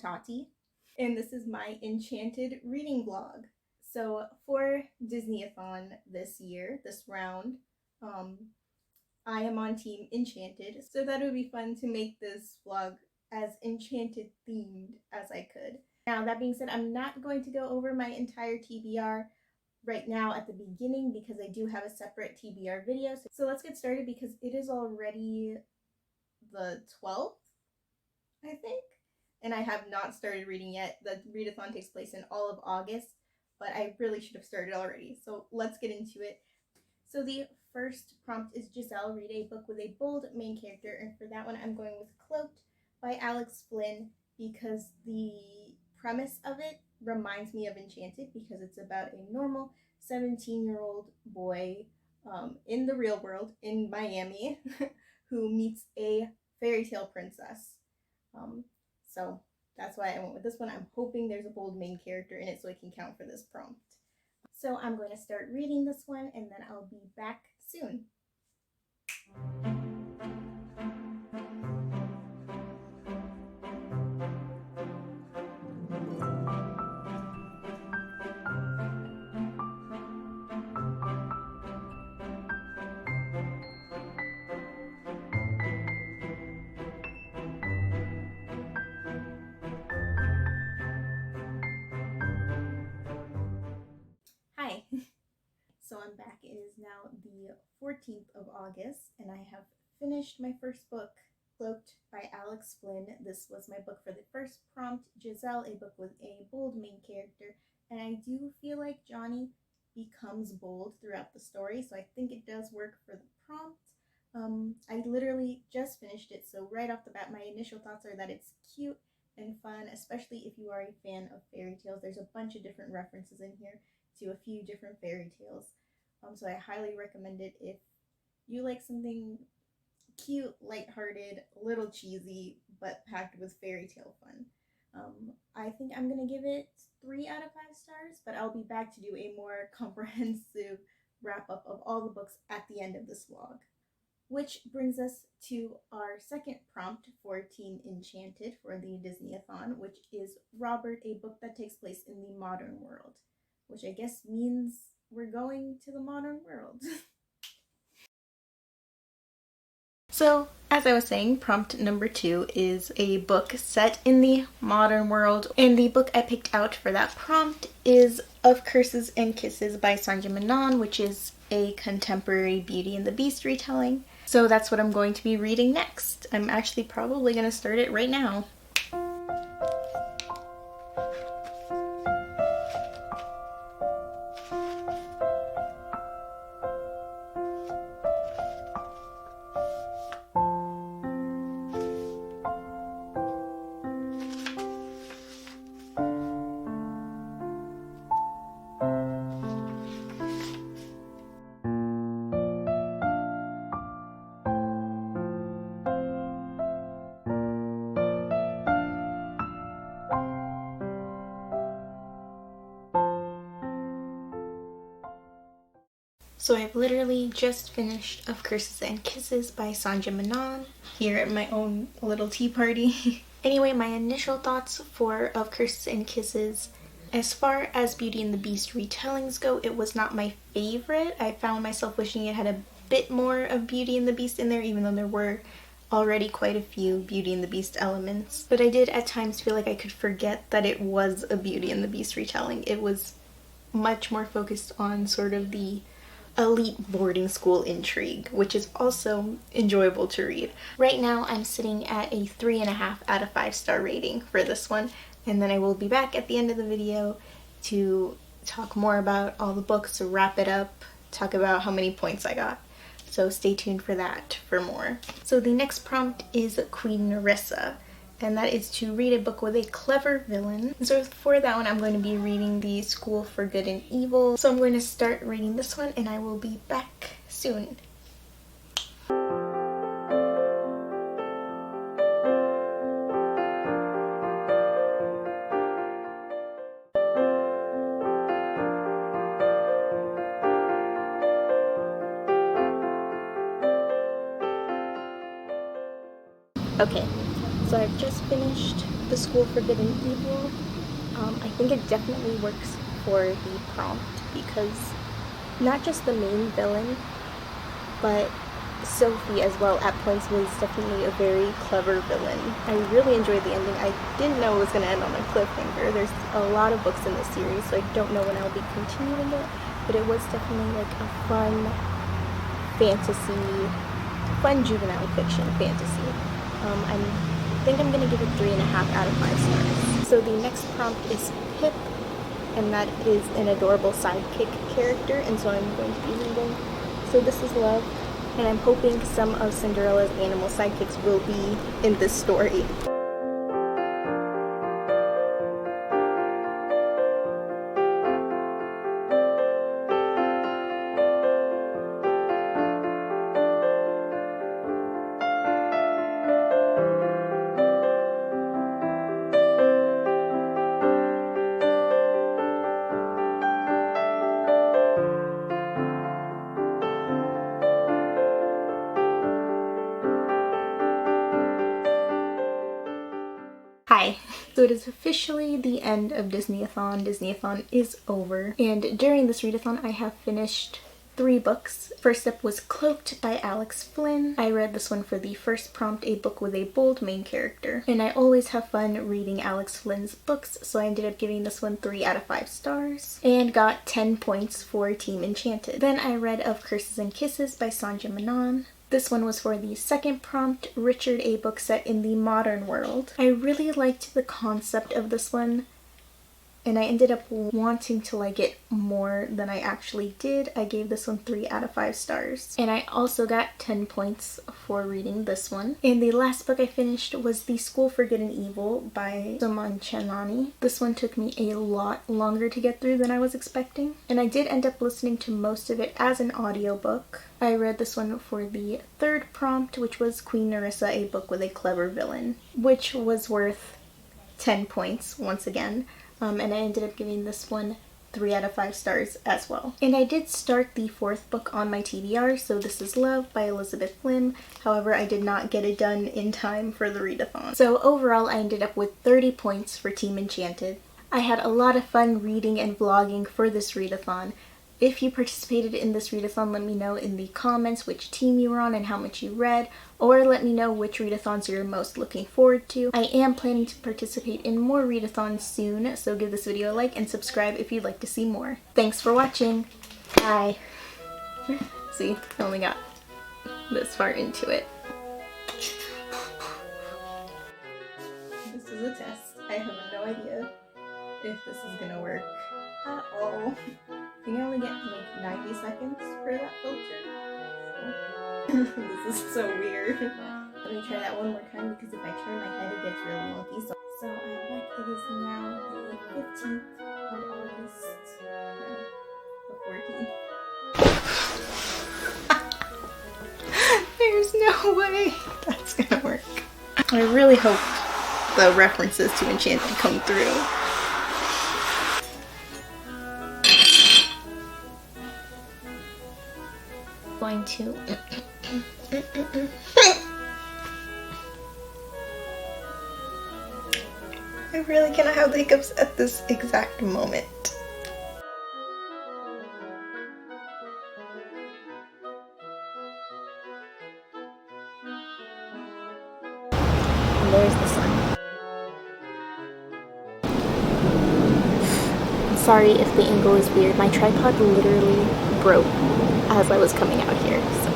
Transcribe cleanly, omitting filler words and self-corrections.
Tati, and this is my Enchanted reading vlog. So for DisneyAthon this year, this round, I am on Team Enchanted, so that would be fun to make this vlog as Enchanted themed as I could. Now, that being said, I'm not going to go over my entire TBR right now at the beginning because I do have a separate TBR video. So let's get started because it is already the 12th, I think, and I have not started reading yet. The readathon takes place in all of August, but I really should have started already. So let's get into it. So the first prompt is Giselle, read a book with a bold main character, and for that one I'm going with Cloaked by Alex Flynn because the premise of it reminds me of Enchanted because it's about a normal 17-year-old boy in the real world in Miami who meets a fairy tale princess. So that's why I went with this one. I'm hoping there's a bold main character in it so I can count for this prompt. So I'm going to start reading this one and then I'll be back soon. Hi. So I'm back. It is now the 14th of August and I have finished my first book, Cloaked by Alex Flynn. This was my book for the first prompt, Giselle, a book with a bold main character, and I do feel like Johnny becomes bold throughout the story, so I think it does work for the prompt. I literally just finished it, so right off the bat my initial thoughts are that it's cute and fun, especially if you are a fan of fairy tales. There's a bunch of different references in here to a few different fairy tales. So I highly recommend it if you like something cute, lighthearted, a little cheesy, but packed with fairy tale fun. I think I'm gonna give it 3 out of 5 stars, but I'll be back to do a more comprehensive wrap up of all the books at the end of this vlog. Which brings us to our second prompt for Team Enchanted for the DisneyAthon, which is Robert, a book that takes place in the modern world, which I guess means we're going to the modern world. So, as I was saying, prompt number 2 is a book set in the modern world, and the book I picked out for that prompt is Of Curses and Kisses by Sanjay Menon, which is a contemporary Beauty and the Beast retelling. So that's what I'm going to be reading next. I'm actually probably going to start it right now. So I've literally just finished Of Curses and Kisses by Sanjay Menon here at my own little tea party. Anyway, my initial thoughts for Of Curses and Kisses. As far as Beauty and the Beast retellings go, it was not my favorite. I found myself wishing it had a bit more of Beauty and the Beast in there, even though there were already quite a few Beauty and the Beast elements. But I did at times feel like I could forget that it was a Beauty and the Beast retelling. It was much more focused on sort of the elite boarding school intrigue, which is also enjoyable to read. Right now I'm sitting at a 3.5 out of 5 star rating for this one, and then I will be back at the end of the video to talk more about all the books, wrap it up, talk about how many points I got. So stay tuned for that for more. So the next prompt is Queen Nerissa, and that is to read a book with a clever villain. So for that one, I'm going to be reading The School for Good and Evil. So I'm going to start reading this one, and I will be back soon. Okay, So I've just finished The School for Good and Evil. I think it definitely works for the prompt because not just the main villain, but Sophie as well at points was definitely a very clever villain. I really enjoyed the ending. I didn't know it was going to end on a cliffhanger. There's a lot of books in this series, so I don't know when I'll be continuing it, but it was definitely like a fun fantasy, fun juvenile fiction fantasy. I think I'm going to give it 3.5 out of 5 stars. So the next prompt is Pip, and that is an adorable sidekick character, and so I'm going to be reading So This Is Love, and I'm hoping some of Cinderella's animal sidekicks will be in this story. Hi! So it is officially the end of DisneyAthon. DisneyAthon is over. And during this readathon I have finished 3 books. First up was Cloaked by Alex Flynn. I read this one for the first prompt, a book with a bold main character. And I always have fun reading Alex Flynn's books, so I ended up giving this one 3 out of 5 stars. And got 10 points for Team Enchanted. Then I read Of Curses and Kisses by Sanjay Menon. This one was for the second prompt, Richard, a book set in the modern world. I really liked the concept of this one, and I ended up wanting to like it more than I actually did. I gave this one 3 out of 5 stars. And I also got 10 points for reading this one. And the last book I finished was The School for Good and Evil by Suman Chanani. This one took me a lot longer to get through than I was expecting. And I did end up listening to most of it as an audiobook. I read this one for the third prompt, which was Queen Nerissa, a book with a clever villain, which was worth 10 points once again. And I ended up giving this one 3 out of 5 stars as well. And I did start the 4th book on my TBR, So This Is Love by Elizabeth Lim. However, I did not get it done in time for the readathon. So overall, I ended up with 30 points for Team Enchanted. I had a lot of fun reading and vlogging for this readathon. If you participated in this readathon, let me know in the comments which team you were on and how much you read, or let me know which readathons you're most looking forward to. I am planning to participate in more readathons soon, so give this video a like and subscribe if you'd like to see more. Thanks for watching. Bye. See, I only got this far into it. This is a test. I have no idea if this is gonna work at all. I think I only get like 90 seconds for that filter. This is so weird. Let me try that one more time because if I turn my head it gets real wonky. So I'm back. It is now the 15th of August. No, the 14th. There's no way that's gonna work. I really hope the references to Enchanted come through. Going to I really cannot have the hiccups at this exact moment. And there's the sun. I'm sorry if the angle is weird. My tripod literally broke as I was coming out here, so